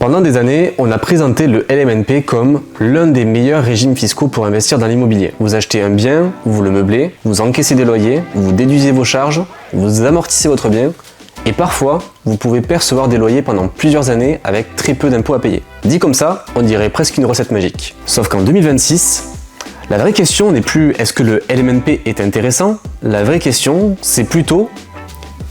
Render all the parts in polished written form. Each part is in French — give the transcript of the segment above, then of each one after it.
Pendant des années, on a présenté le LMNP comme l'un des meilleurs régimes fiscaux pour investir dans l'immobilier. Vous achetez un bien, vous le meublez, vous encaissez des loyers, vous déduisez vos charges, vous amortissez votre bien, et parfois, vous pouvez percevoir des loyers pendant plusieurs années avec très peu d'impôts à payer. Dit comme ça, on dirait presque une recette magique. Sauf qu'en 2026, la vraie question n'est plus est-ce que le LMNP est intéressant? La vraie question, c'est plutôt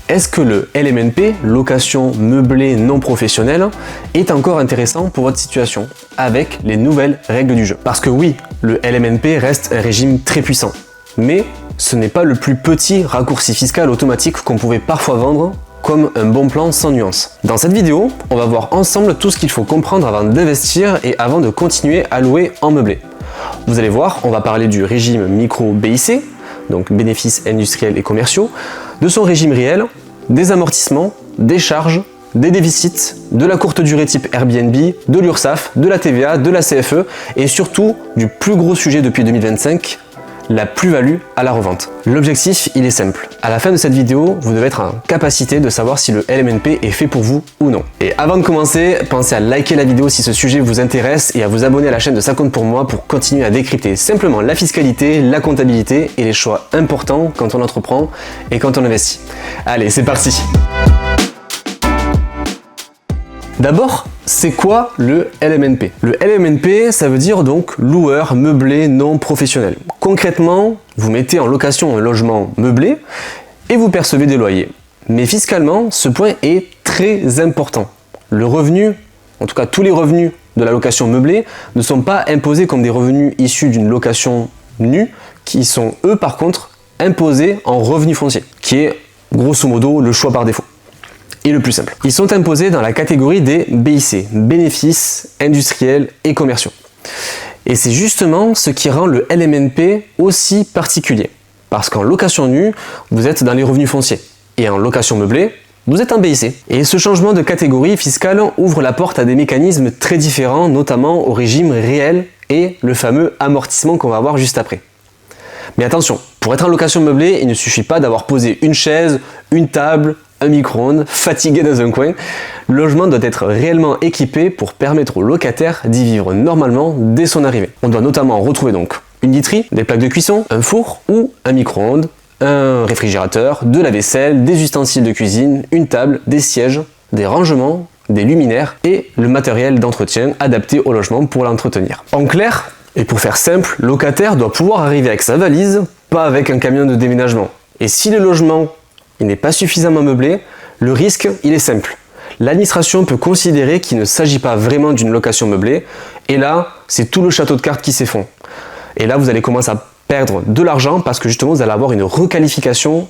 est-ce que le LMNP, location meublée non professionnelle, est encore intéressant pour votre situation, avec les nouvelles règles du jeu? Parce que oui, le LMNP reste un régime très puissant, mais ce n'est pas le plus petit raccourci fiscal automatique qu'on pouvait parfois vendre comme un bon plan sans nuance. Dans cette vidéo, on va voir ensemble tout ce qu'il faut comprendre avant d'investir et avant de continuer à louer en meublé. Vous allez voir, on va parler du régime micro BIC, donc bénéfices industriels et commerciaux, de son régime réel, des amortissements, des charges, des déficits, de la courte durée type Airbnb, de l'URSSAF, de la TVA, de la CFE et surtout du plus gros sujet depuis 2025, la plus-value à la revente. L'objectif, il est simple. À la fin de cette vidéo, vous devez être en capacité de savoir si le LMNP est fait pour vous ou non. Et avant de commencer, pensez à liker la vidéo si ce sujet vous intéresse et à vous abonner à la chaîne de Ça compte pour moi pour continuer à décrypter simplement la fiscalité, la comptabilité et les choix importants quand on entreprend et quand on investit. Allez, c'est parti! D'abord, c'est quoi le LMNP? Le LMNP, ça veut dire donc loueur meublé non professionnel. Concrètement, vous mettez en location un logement meublé et vous percevez des loyers. Mais fiscalement, ce point est très important. Le revenu, en tout cas tous les revenus de la location meublée, ne sont pas imposés comme des revenus issus d'une location nue, qui sont eux par contre imposés en revenu foncier, qui est grosso modo le choix par défaut. Et le plus simple. Ils sont imposés dans la catégorie des BIC, bénéfices industriels et commerciaux. Et c'est justement ce qui rend le LMNP aussi particulier. Parce qu'en location nue, vous êtes dans les revenus fonciers. Et en location meublée, vous êtes en BIC. Et ce changement de catégorie fiscale ouvre la porte à des mécanismes très différents, notamment au régime réel et le fameux amortissement qu'on va voir juste après. Mais attention, pour être en location meublée, il ne suffit pas d'avoir posé une chaise, une table, un micro-ondes, fatigué dans un coin. Le logement doit être réellement équipé pour permettre au locataire d'y vivre normalement dès son arrivée. On doit notamment retrouver donc une literie, des plaques de cuisson, un four ou un micro-ondes, un réfrigérateur, de la vaisselle, des ustensiles de cuisine, une table, des sièges, des rangements, des luminaires et le matériel d'entretien adapté au logement pour l'entretenir. En clair, et pour faire simple, le locataire doit pouvoir arriver avec sa valise, pas avec un camion de déménagement. Et si le logement il n'est pas suffisamment meublé, le risque, il est simple. L'administration peut considérer qu'il ne s'agit pas vraiment d'une location meublée, et là, c'est tout le château de cartes qui s'effondre. Et là, vous allez commencer à perdre de l'argent parce que justement, vous allez avoir une requalification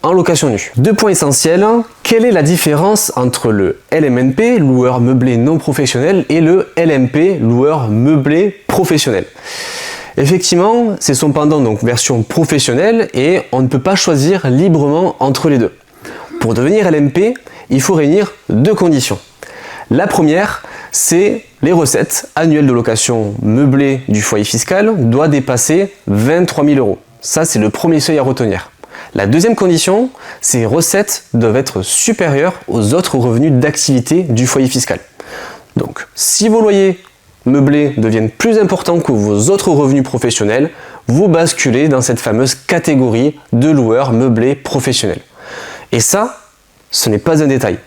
en location nue. Deux points essentiels. Quelle est la différence entre le LMNP, loueur meublé non professionnel, et le LMP, loueur meublé professionnel? Effectivement, c'est son pendant, donc version professionnelle, et on ne peut pas choisir librement entre les deux. Pour devenir LMP, il faut réunir deux conditions. La première, c'est les recettes annuelles de location meublée du foyer fiscal doivent dépasser 23 000 €. Ça, c'est le premier seuil à retenir. La deuxième condition, ces recettes doivent être supérieures aux autres revenus d'activité du foyer fiscal. Donc, si vos loyers meublés deviennent plus importants que vos autres revenus professionnels, vous basculez dans cette fameuse catégorie de loueurs meublés professionnels. Et ça, ce n'est pas un détail,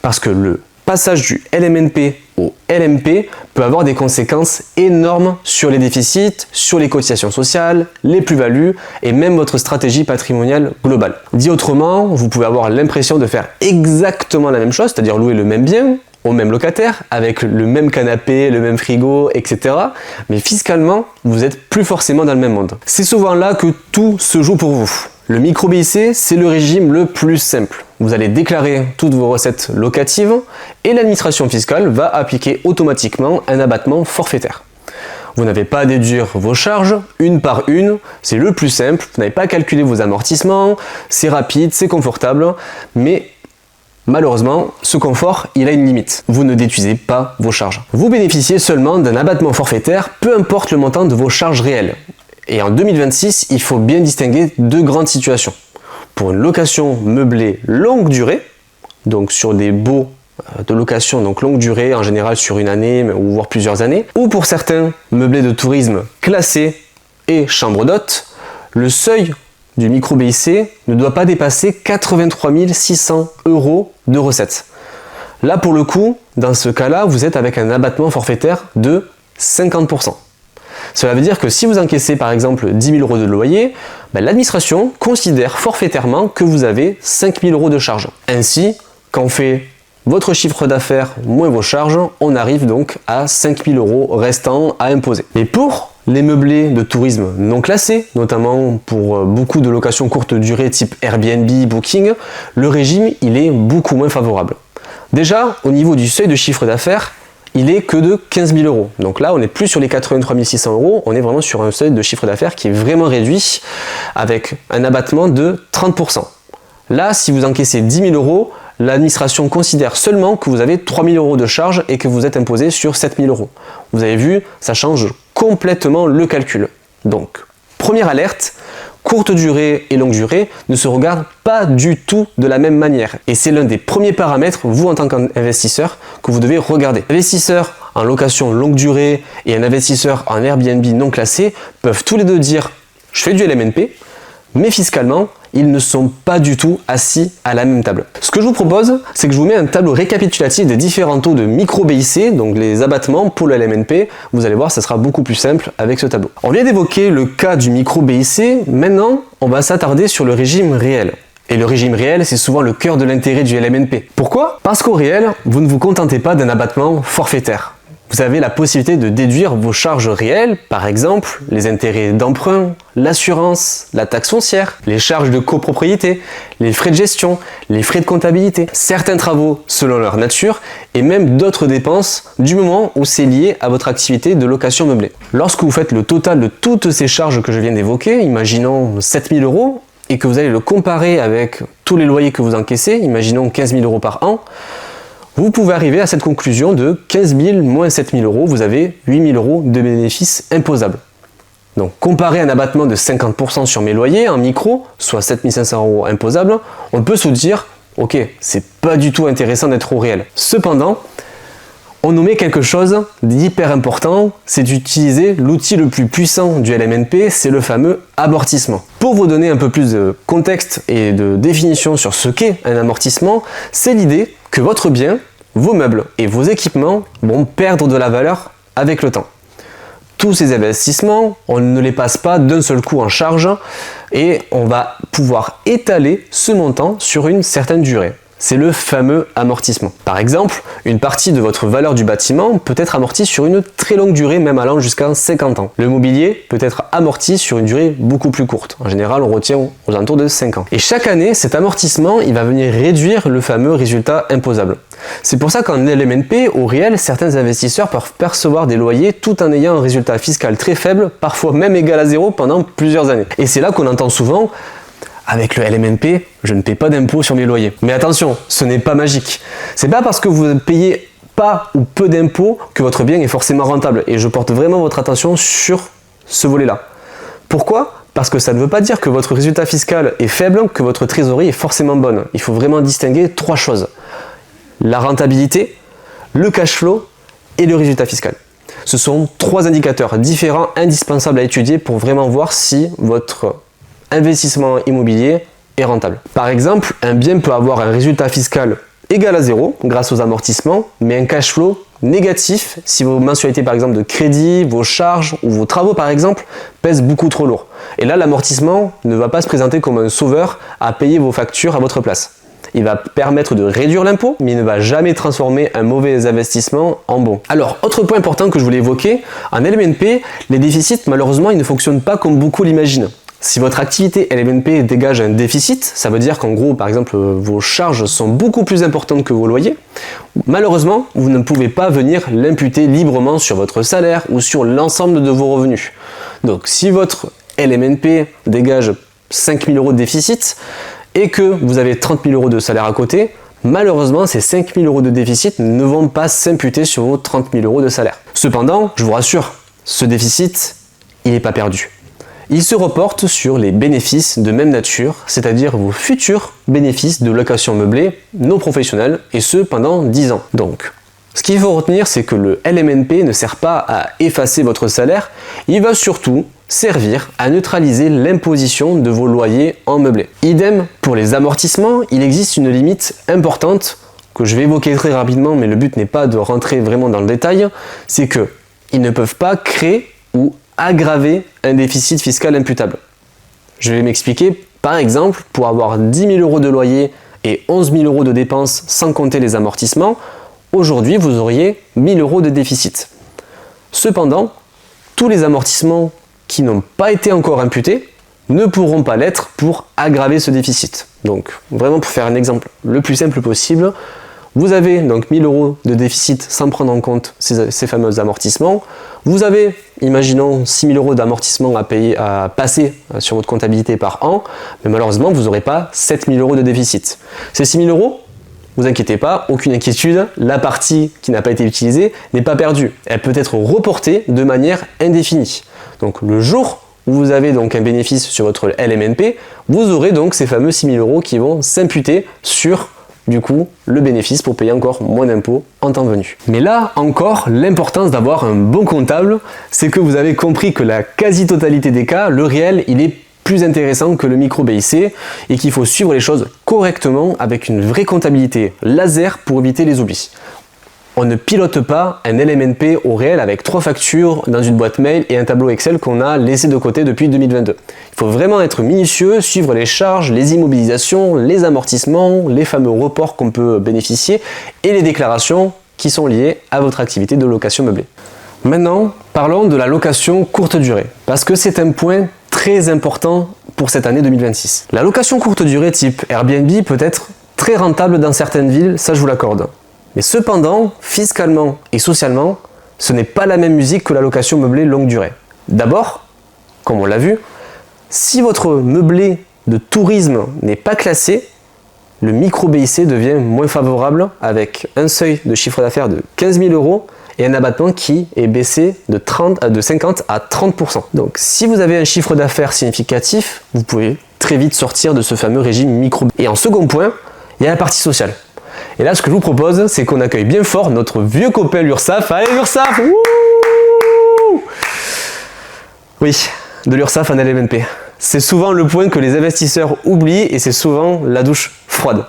parce que le passage du LMNP au LMP peut avoir des conséquences énormes sur les déficits, sur les cotisations sociales, les plus-values et même votre stratégie patrimoniale globale. Dit autrement, vous pouvez avoir l'impression de faire exactement la même chose, c'est-à-dire louer le même bien, au même locataire, avec le même canapé, le même frigo, etc. Mais fiscalement, vous n'êtes plus forcément dans le même monde. C'est souvent là que tout se joue pour vous. Le micro-BIC, c'est le régime le plus simple. Vous allez déclarer toutes vos recettes locatives et l'administration fiscale va appliquer automatiquement un abattement forfaitaire. Vous n'avez pas à déduire vos charges une par une, c'est le plus simple, vous n'avez pas à calculer vos amortissements, c'est rapide, c'est confortable, mais malheureusement, ce confort, il a une limite. Vous ne déduisez pas vos charges. Vous bénéficiez seulement d'un abattement forfaitaire, peu importe le montant de vos charges réelles. Et en 2026, il faut bien distinguer deux grandes situations. Pour une location meublée longue durée, donc sur des baux de location donc longue durée, en général sur une année ou voire plusieurs années, ou pour certains meublés de tourisme classés et chambre d'hôte, le seuil du micro BIC ne doit pas dépasser 83 600 € de recettes. Là pour le coup, dans ce cas-là, vous êtes avec un abattement forfaitaire de 50%. Cela veut dire que si vous encaissez par exemple 10 000 € de loyer, l'administration considère forfaitairement que vous avez 5 000 € de charges. Ainsi, quand on fait votre chiffre d'affaires moins vos charges, on arrive donc à 5 000 € restants à imposer. Et pour les meublés de tourisme non classés, notamment pour beaucoup de locations courte durée type Airbnb, Booking, le régime il est beaucoup moins favorable. Déjà, au niveau du seuil de chiffre d'affaires, il est que de 15 000 €. Donc là, on n'est plus sur les 83 600 €, on est vraiment sur un seuil de chiffre d'affaires qui est vraiment réduit avec un abattement de 30%. Là, si vous encaissez 10 000 €, l'administration considère seulement que vous avez 3 000 € de charges et que vous êtes imposé sur 7 000 €. Vous avez vu, ça change complètement le calcul. Donc, première alerte, courte durée et longue durée ne se regardent pas du tout de la même manière. Et c'est l'un des premiers paramètres, vous en tant qu'investisseur, que vous devez regarder. Investisseur en location longue durée et un investisseur en Airbnb non classé peuvent tous les deux dire « je fais du LMNP », mais fiscalement, ils ne sont pas du tout assis à la même table. Ce que je vous propose, c'est que je vous mets un tableau récapitulatif des différents taux de micro BIC, donc les abattements pour le LMNP. Vous allez voir, ça sera beaucoup plus simple avec ce tableau. On vient d'évoquer le cas du micro BIC, maintenant on va s'attarder sur le régime réel. Et le régime réel, c'est souvent le cœur de l'intérêt du LMNP. Pourquoi? Parce qu'au réel, vous ne vous contentez pas d'un abattement forfaitaire. Vous avez la possibilité de déduire vos charges réelles, par exemple les intérêts d'emprunt, l'assurance, la taxe foncière, les charges de copropriété, les frais de gestion, les frais de comptabilité, certains travaux selon leur nature et même d'autres dépenses du moment où c'est lié à votre activité de location meublée. Lorsque vous faites le total de toutes ces charges que je viens d'évoquer, imaginons 7 000 €, et que vous allez le comparer avec tous les loyers que vous encaissez, imaginons 15 000 € par an, vous pouvez arriver à cette conclusion de 15 000 moins 7 000 €, vous avez 8 000 € de bénéfices imposables. Donc comparé à un abattement de 50% sur mes loyers en micro, soit 7 500 € imposables, on peut se dire, ok, c'est pas du tout intéressant d'être au réel. Cependant, on omet quelque chose d'hyper important, c'est d'utiliser l'outil le plus puissant du LMNP, c'est le fameux amortissement. Pour vous donner un peu plus de contexte et de définition sur ce qu'est un amortissement, c'est l'idée que votre bien, vos meubles et vos équipements vont perdre de la valeur avec le temps. Tous ces investissements, on ne les passe pas d'un seul coup en charge et on va pouvoir étaler ce montant sur une certaine durée. C'est le fameux amortissement. Par exemple, une partie de votre valeur du bâtiment peut être amortie sur une très longue durée, même allant jusqu'à 50 ans. Le mobilier peut être amorti sur une durée beaucoup plus courte. En général, on retient aux alentours de 5 ans. Et chaque année, cet amortissement, il va venir réduire le fameux résultat imposable. C'est pour ça qu'en LMNP, au réel, certains investisseurs peuvent percevoir des loyers tout en ayant un résultat fiscal très faible, parfois même égal à zéro pendant plusieurs années. Et c'est là qu'on entend souvent: avec le LMNP, je ne paie pas d'impôt sur mes loyers. Mais attention, ce n'est pas magique. C'est pas parce que vous ne payez pas ou peu d'impôts que votre bien est forcément rentable. Et je porte vraiment votre attention sur ce volet-là. Pourquoi? Parce que ça ne veut pas dire que votre résultat fiscal est faible, que votre trésorerie est forcément bonne. Il faut vraiment distinguer trois choses: la rentabilité, le cash flow et le résultat fiscal. Ce sont trois indicateurs différents, indispensables à étudier pour vraiment voir si votre investissement immobilier est rentable. Par exemple, un bien peut avoir un résultat fiscal égal à zéro grâce aux amortissements, mais un cash flow négatif si vos mensualités par exemple de crédit, vos charges ou vos travaux par exemple pèsent beaucoup trop lourd. Et là, l'amortissement ne va pas se présenter comme un sauveur à payer vos factures à votre place. Il va permettre de réduire l'impôt, mais il ne va jamais transformer un mauvais investissement en bon. Alors, autre point important que je voulais évoquer, en LMNP, les déficits malheureusement ils ne fonctionnent pas comme beaucoup l'imaginent. Si votre activité LMNP dégage un déficit, ça veut dire qu'en gros, par exemple, vos charges sont beaucoup plus importantes que vos loyers, malheureusement, vous ne pouvez pas venir l'imputer librement sur votre salaire ou sur l'ensemble de vos revenus. Donc, si votre LMNP dégage 5 000 € de déficit et que vous avez 30 000 € de salaire à côté, malheureusement, ces 5 000 € de déficit ne vont pas s'imputer sur vos 30 000 € de salaire. Cependant, je vous rassure, ce déficit, il n'est pas perdu. il se reporte sur les bénéfices de même nature, c'est-à-dire vos futurs bénéfices de location meublée non professionnelle, et ce pendant 10 ans. Donc, ce qu'il faut retenir, c'est que le LMNP ne sert pas à effacer votre salaire, il va surtout servir à neutraliser l'imposition de vos loyers en meublé. Idem pour les amortissements, il existe une limite importante que je vais évoquer très rapidement, mais le but n'est pas de rentrer vraiment dans le détail, c'est que ils ne peuvent pas créer ou aggraver un déficit fiscal imputable. Je vais m'expliquer. Par exemple, pour avoir 10 000 euros de loyer et 11 000 euros de dépenses sans compter les amortissements, aujourd'hui vous auriez 1 000 euros de déficit. Cependant, tous les amortissements qui n'ont pas été encore imputés ne pourront pas l'être pour aggraver ce déficit. Donc vraiment pour faire un exemple le plus simple possible, vous avez donc 1 000 euros de déficit sans prendre en compte ces fameux amortissements. Vous avez, imaginons, 6 000 euros d'amortissement à passer sur votre comptabilité par an, mais malheureusement, vous n'aurez pas 7 000 euros de déficit. Ces 6 000 euros, vous inquiétez pas, aucune inquiétude, la partie qui n'a pas été utilisée n'est pas perdue. Elle peut être reportée de manière indéfinie. Donc le jour où vous avez donc un bénéfice sur votre LMNP, vous aurez donc ces fameux 6 000 euros qui vont s'imputer sur du coup le bénéfice pour payer encore moins d'impôts en temps venu. Mais là encore, l'importance d'avoir un bon comptable, c'est que vous avez compris que la quasi-totalité des cas, le réel, il est plus intéressant que le micro BIC et qu'il faut suivre les choses correctement avec une vraie comptabilité laser pour éviter les oublis. On ne pilote pas un LMNP au réel avec 3 factures dans une boîte mail et un tableau Excel qu'on a laissé de côté depuis 2022. Il faut vraiment être minutieux, suivre les charges, les immobilisations, les amortissements, les fameux reports qu'on peut bénéficier et les déclarations qui sont liées à votre activité de location meublée. Maintenant, parlons de la location courte durée, parce que c'est un point très important pour cette année 2026. La location courte durée type Airbnb peut être très rentable dans certaines villes, ça je vous l'accorde. Mais cependant, fiscalement et socialement, ce n'est pas la même musique que la location meublée longue durée. D'abord, comme on l'a vu, si votre meublé de tourisme n'est pas classé, le micro BIC devient moins favorable avec un seuil de chiffre d'affaires de 15 000 euros et un abattement qui est baissé de 50 à 30%. Donc si vous avez un chiffre d'affaires significatif, vous pouvez très vite sortir de ce fameux régime micro. Et en second point, il y a la partie sociale. Et là, ce que je vous propose, c'est qu'on accueille bien fort notre vieux copain l'URSSAF. Allez, l'URSSAF! Oui, de l'URSSAF en LMNP. C'est souvent le point que les investisseurs oublient et c'est souvent la douche froide.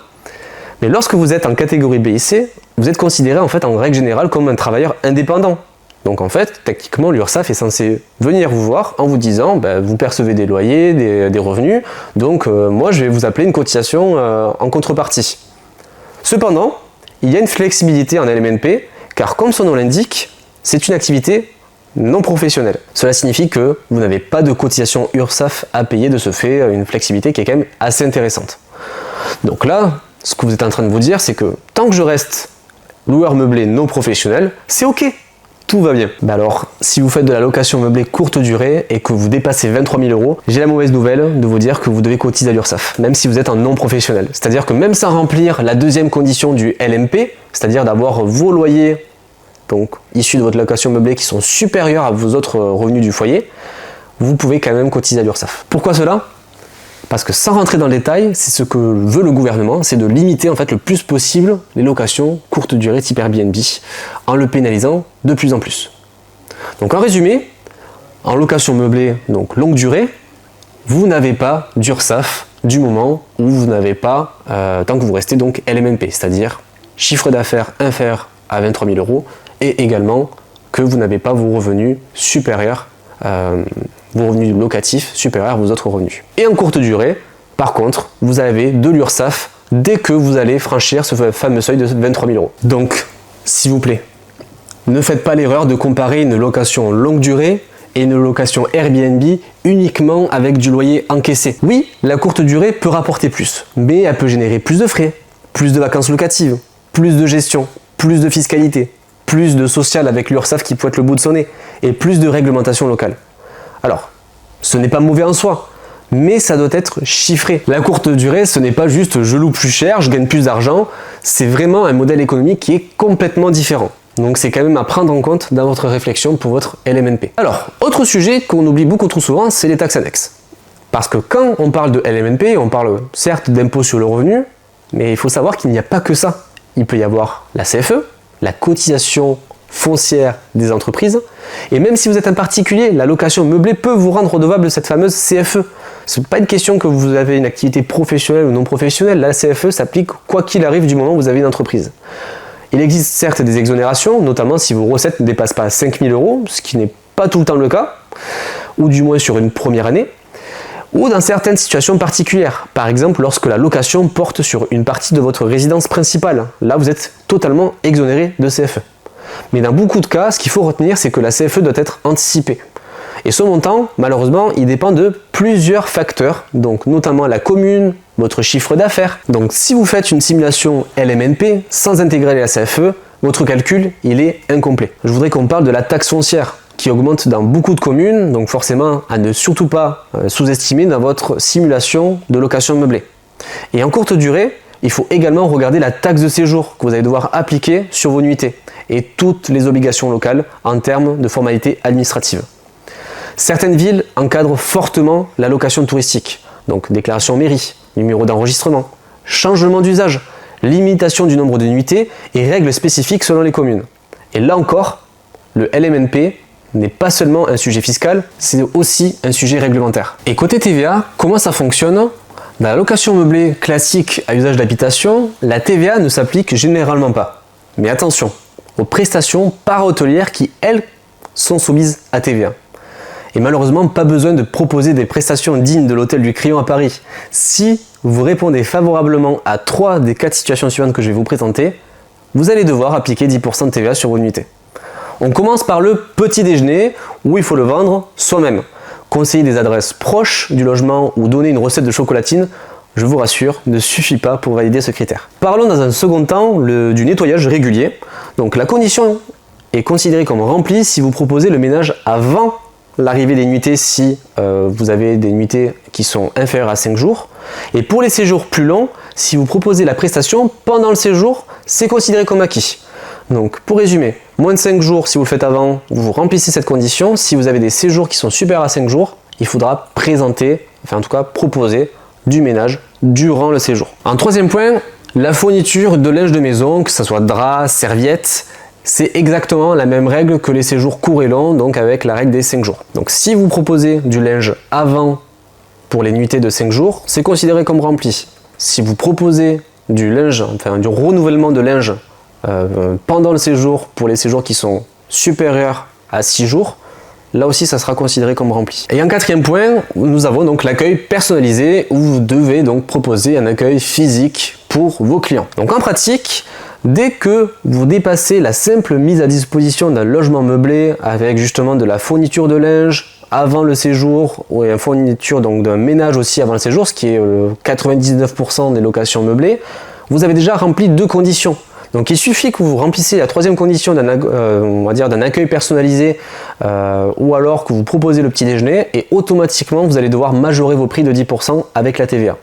Mais lorsque vous êtes en catégorie BIC, vous êtes considéré en fait en règle générale comme un travailleur indépendant. Donc en fait, techniquement, l'URSSAF est censé venir vous voir en vous disant vous percevez des loyers, des revenus, donc moi je vais vous appeler une cotisation en contrepartie. Cependant, il y a une flexibilité en LMNP, car comme son nom l'indique, c'est une activité non professionnelle. Cela signifie que vous n'avez pas de cotisation URSSAF à payer, de ce fait, une flexibilité qui est quand même assez intéressante. Donc là, ce que vous êtes en train de vous dire, c'est que tant que je reste loueur meublé non professionnel, c'est ok, tout va bien. Alors, si vous faites de la location meublée courte durée et que vous dépassez 23 000 euros, j'ai la mauvaise nouvelle de vous dire que vous devez cotiser à l'URSSAF, même si vous êtes un non professionnel. C'est-à-dire que même sans remplir la deuxième condition du LMP, c'est-à-dire d'avoir vos loyers donc issus de votre location meublée qui sont supérieurs à vos autres revenus du foyer, vous pouvez quand même cotiser à l'URSSAF. Pourquoi cela ? Parce que sans rentrer dans le détail, c'est ce que veut le gouvernement, c'est de limiter en fait le plus possible les locations courte durée type Airbnb, en le pénalisant de plus en plus. Donc en résumé, en location meublée donc longue durée, vous n'avez pas d'URSSAF du moment où vous n'avez pas, tant que vous restez donc LMNP, c'est-à-dire chiffre d'affaires inférieur à 23 000 euros et également que vous n'avez pas vos revenus supérieurs vos revenus locatifs supérieurs à vos autres revenus. Et en courte durée, par contre, vous avez de l'URSSAF dès que vous allez franchir ce fameux seuil de 23 000 euros. Donc, s'il vous plaît, ne faites pas l'erreur de comparer une location longue durée et une location Airbnb uniquement avec du loyer encaissé. Oui, la courte durée peut rapporter plus, mais elle peut générer plus de frais, plus de vacances locatives, plus de gestion, plus de fiscalité, plus de social avec l'URSSAF qui pointe le bout de son nez, et plus de réglementation locale. Alors, ce n'est pas mauvais en soi, mais ça doit être chiffré. La courte durée, ce n'est pas juste je loue plus cher, je gagne plus d'argent, c'est vraiment un modèle économique qui est complètement différent. Donc c'est quand même à prendre en compte dans votre réflexion pour votre LMNP. Alors, autre sujet qu'on oublie beaucoup trop souvent, c'est les taxes annexes. Parce que quand on parle de LMNP, on parle certes d'impôt sur le revenu, mais il faut savoir qu'il n'y a pas que ça. Il peut y avoir la CFE, la cotisation foncière des entreprises, et même si vous êtes un particulier, la location meublée peut vous rendre redevable de cette fameuse CFE. Ce n'est pas une question que vous avez une activité professionnelle ou non professionnelle, la CFE s'applique quoi qu'il arrive du moment où vous avez une entreprise. Il existe certes des exonérations, notamment si vos recettes ne dépassent pas 5 000 €, ce qui n'est pas tout le temps le cas, ou du moins sur une première année, ou dans certaines situations particulières. Par exemple, lorsque la location porte sur une partie de votre résidence principale. Là, vous êtes totalement exonéré de CFE. Mais dans beaucoup de cas, ce qu'il faut retenir, c'est que la CFE doit être anticipée. Et ce montant, malheureusement, il dépend de plusieurs facteurs, donc notamment la commune, votre chiffre d'affaires. Donc si vous faites une simulation LMNP sans intégrer la CFE, votre calcul, il est incomplet. Je voudrais qu'on parle de la taxe foncière, qui augmente dans beaucoup de communes, donc forcément à ne surtout pas sous-estimer dans votre simulation de location meublée. Et en courte durée, il faut également regarder la taxe de séjour que vous allez devoir appliquer sur vos nuitées et toutes les obligations locales en termes de formalités administratives. Certaines villes encadrent fortement la location touristique, donc déclaration mairie, numéro d'enregistrement, changement d'usage, limitation du nombre de nuitées et règles spécifiques selon les communes. Et là encore, le LMNP n'est pas seulement un sujet fiscal, c'est aussi un sujet réglementaire. Et côté TVA, comment ça fonctionne ? Dans la location meublée classique à usage d'habitation, la TVA ne s'applique généralement pas. Mais attention, aux prestations para-hôtelières qui, elles, sont soumises à TVA. Et malheureusement, pas besoin de proposer des prestations dignes de l'hôtel du Crillon à Paris. Si vous répondez favorablement à 3 des 4 situations suivantes que je vais vous présenter, vous allez devoir appliquer 10% de TVA sur vos nuitées. On commence par le petit déjeuner, où il faut le vendre soi-même. Conseiller des adresses proches du logement ou donner une recette de chocolatine, je vous rassure, ne suffit pas pour valider ce critère. Parlons dans un second temps du nettoyage régulier. Donc la condition est considérée comme remplie si vous proposez le ménage avant l'arrivée des nuitées, si vous avez des nuitées qui sont inférieures à 5 jours. Et pour les séjours plus longs, si vous proposez la prestation pendant le séjour, c'est considéré comme acquis. Donc pour résumer, moins de 5 jours si vous le faites avant, vous remplissez cette condition. Si vous avez des séjours qui sont supérieurs à 5 jours, il faudra présenter, enfin en tout cas proposer du ménage durant le séjour. En troisième point, la fourniture de linge de maison, que ce soit drap, serviettes, c'est exactement la même règle que les séjours courts et longs, donc avec la règle des 5 jours. Donc si vous proposez du linge avant pour les nuitées de 5 jours, c'est considéré comme rempli. Si vous proposez du linge, enfin du renouvellement de linge pendant le séjour pour les séjours qui sont supérieurs à 6 jours, là aussi ça sera considéré comme rempli. Et en quatrième point, nous avons donc l'accueil personnalisé où vous devez donc proposer un accueil physique pour vos clients. Donc en pratique, dès que vous dépassez la simple mise à disposition d'un logement meublé avec justement de la fourniture de linge avant le séjour ou une fourniture donc d'un ménage aussi avant le séjour, ce qui est 99% des locations meublées, vous avez déjà rempli 2 conditions. Donc il suffit que vous remplissiez la troisième condition d'un accueil personnalisé ou alors que vous proposez le petit déjeuner et automatiquement vous allez devoir majorer vos prix de 10% avec la TVA.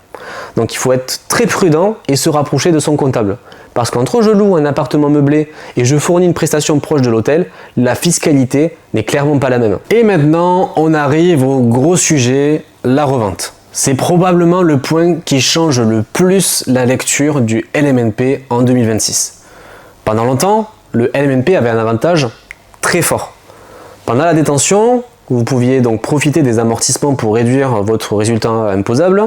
Donc il faut être très prudent et se rapprocher de son comptable. Parce qu'entre je loue un appartement meublé et je fournis une prestation proche de l'hôtel, la fiscalité n'est clairement pas la même. Et maintenant on arrive au gros sujet, la revente. C'est probablement le point qui change le plus la lecture du LMNP en 2026. Pendant longtemps, le LMNP avait un avantage très fort. Pendant la détention, vous pouviez donc profiter des amortissements pour réduire votre résultat imposable,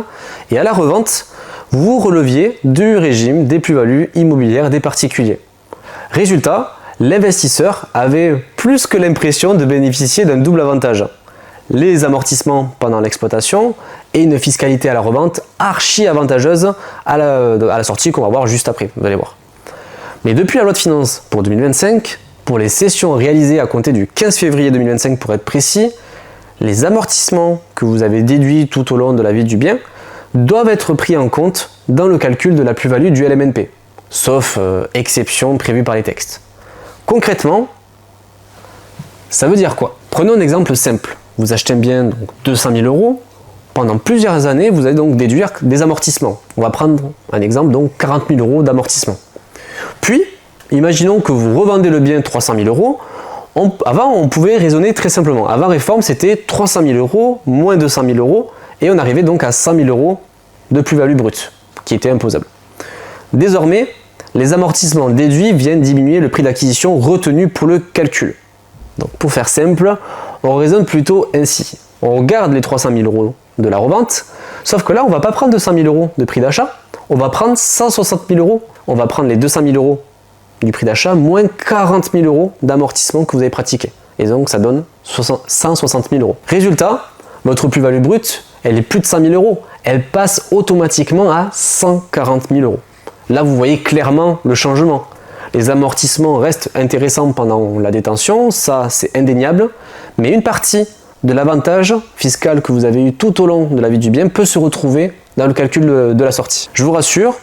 et à la revente, vous releviez du régime des plus-values immobilières des particuliers. Résultat, l'investisseur avait plus que l'impression de bénéficier d'un double avantage. Les amortissements pendant l'exploitation et une fiscalité à la revente archi avantageuse à la sortie qu'on va voir juste après, vous allez voir. Mais depuis la loi de finances pour 2025, pour les cessions réalisées à compter du 15 février 2025 pour être précis, les amortissements que vous avez déduits tout au long de la vie du bien doivent être pris en compte dans le calcul de la plus-value du LMNP, sauf exception prévue par les textes. Concrètement, ça veut dire quoi? Prenons un exemple simple. Vous achetez un bien donc 200 000 €, pendant plusieurs années, vous allez donc déduire des amortissements. On va prendre un exemple, donc 40 000 € d'amortissement. Puis, Imaginons que vous revendez le bien 300 000 euros. Avant, on pouvait raisonner très simplement. Avant réforme, c'était 300 000 euros moins 200 000 euros et on arrivait donc à 100 000 euros de plus-value brute qui était imposable. Désormais, les amortissements déduits viennent diminuer le prix d'acquisition retenu pour le calcul. Donc pour faire simple, on raisonne plutôt ainsi. On garde les 300 000 euros de la revente, sauf que là, on ne va pas prendre 200 000 euros de prix d'achat, on va prendre 160 000 euros. On va prendre les 200 000 euros du prix d'achat moins 40 000 euros d'amortissement que vous avez pratiqué. Et donc ça donne 160 000 euros. Résultat, votre plus-value brute, elle est plus de 100 000 euros. Elle passe automatiquement à 140 000 euros. Là, vous voyez clairement le changement. Les amortissements restent intéressants pendant la détention, ça c'est indéniable, mais une partie de l'avantage fiscal que vous avez eu tout au long de la vie du bien peut se retrouver dans le calcul de la sortie. Je vous rassure,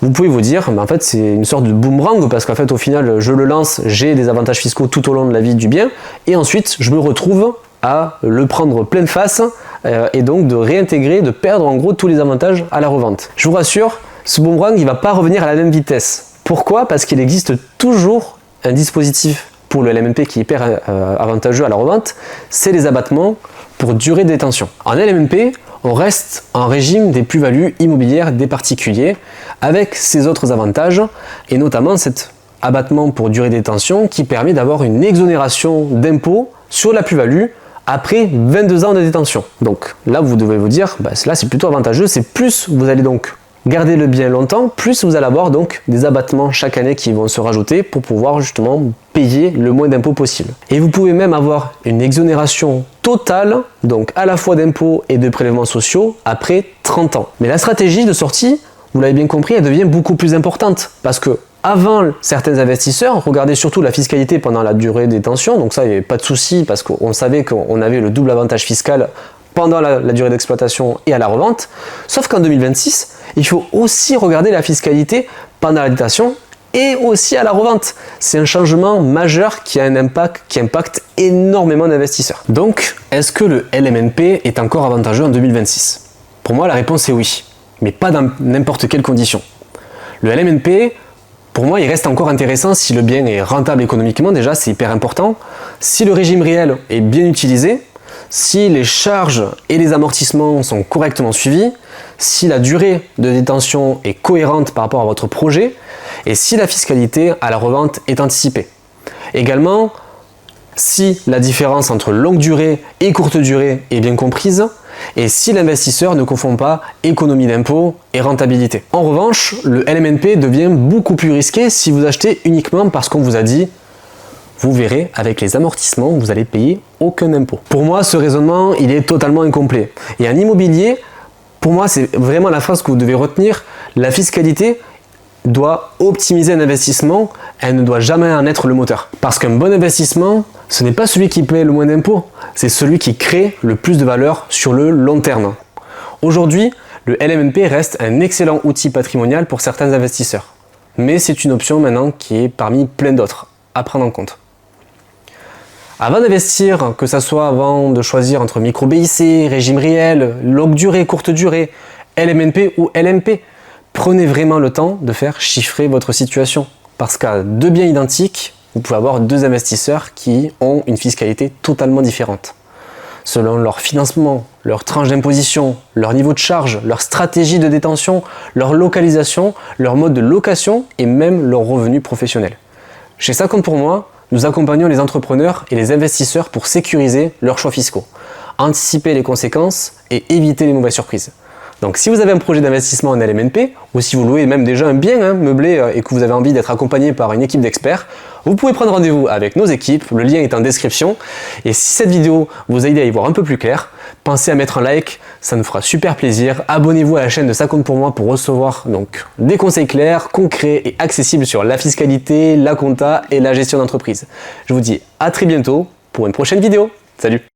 vous pouvez vous dire, mais en fait c'est une sorte de boomerang parce qu'en fait au final je le lance, j'ai des avantages fiscaux tout au long de la vie du bien et ensuite je me retrouve à le prendre pleine face et donc de réintégrer, de perdre en gros tous les avantages à la revente. Je vous rassure, ce boomerang il ne va pas revenir à la même vitesse. Pourquoi? Parce qu'il existe toujours un dispositif pour le LMNP qui est hyper avantageux à la revente, c'est les abattements pour durée de détention. En LMNP, on reste en régime des plus-values immobilières des particuliers avec ces autres avantages et notamment cet abattement pour durée de détention qui permet d'avoir une exonération d'impôt sur la plus-value après 22 ans de détention. Donc là vous devez vous dire, là c'est plutôt avantageux, c'est plus vous allez donc garder le bien longtemps, plus vous allez avoir donc des abattements chaque année qui vont se rajouter pour pouvoir justement payer le moins d'impôts possible. Et vous pouvez même avoir une exonération totale, donc à la fois d'impôts et de prélèvements sociaux, après 30 ans. Mais la stratégie de sortie, vous l'avez bien compris, elle devient beaucoup plus importante parce que avant, certains investisseurs regardaient surtout la fiscalité pendant la durée des détention, donc ça il n'y avait pas de souci parce qu'on savait qu'on avait le double avantage fiscal pendant la durée d'exploitation et à la revente, sauf qu'en 2026, il faut aussi regarder la fiscalité pendant la détention et aussi à la revente. C'est un changement majeur qui a un impact, qui impacte énormément d'investisseurs. Donc, est-ce que le LMNP est encore avantageux en 2026? Pour moi, la réponse est oui, mais pas dans n'importe quelle condition. Le LMNP, pour moi, il reste encore intéressant si le bien est rentable économiquement, déjà, c'est hyper important. Si le régime réel est bien utilisé, si les charges et les amortissements sont correctement suivis, si la durée de détention est cohérente par rapport à votre projet et si la fiscalité à la revente est anticipée. Également, si la différence entre longue durée et courte durée est bien comprise et si l'investisseur ne confond pas économie d'impôt et rentabilité. En revanche, le LMNP devient beaucoup plus risqué si vous achetez uniquement parce qu'on vous a dit vous verrez, avec les amortissements, vous allez payer aucun impôt. Pour moi, ce raisonnement, il est totalement incomplet. Et en immobilier, pour moi, c'est vraiment la phrase que vous devez retenir. La fiscalité doit optimiser un investissement, elle ne doit jamais en être le moteur. Parce qu'un bon investissement, ce n'est pas celui qui paie le moins d'impôts, c'est celui qui crée le plus de valeur sur le long terme. Aujourd'hui, le LMNP reste un excellent outil patrimonial pour certains investisseurs. Mais c'est une option maintenant qui est parmi plein d'autres à prendre en compte. Avant d'investir, que ce soit avant de choisir entre micro-BIC, régime réel, longue durée, courte durée, LMNP ou LMP, prenez vraiment le temps de faire chiffrer votre situation. Parce qu'à deux biens identiques, vous pouvez avoir deux investisseurs qui ont une fiscalité totalement différente. Selon leur financement, leur tranche d'imposition, leur niveau de charge, leur stratégie de détention, leur localisation, leur mode de location et même leur revenu professionnel. Chez Ça compte pour moi, nous accompagnons les entrepreneurs et les investisseurs pour sécuriser leurs choix fiscaux, anticiper les conséquences et éviter les mauvaises surprises. Donc si vous avez un projet d'investissement en LMNP, ou si vous louez même déjà un bien meublé et que vous avez envie d'être accompagné par une équipe d'experts, vous pouvez prendre rendez-vous avec nos équipes, le lien est en description. Et si cette vidéo vous a aidé à y voir un peu plus clair, pensez à mettre un like, ça nous fera super plaisir. Abonnez-vous à la chaîne de Ça compte pour moi pour recevoir donc des conseils clairs, concrets et accessibles sur la fiscalité, la compta et la gestion d'entreprise. Je vous dis à très bientôt pour une prochaine vidéo. Salut!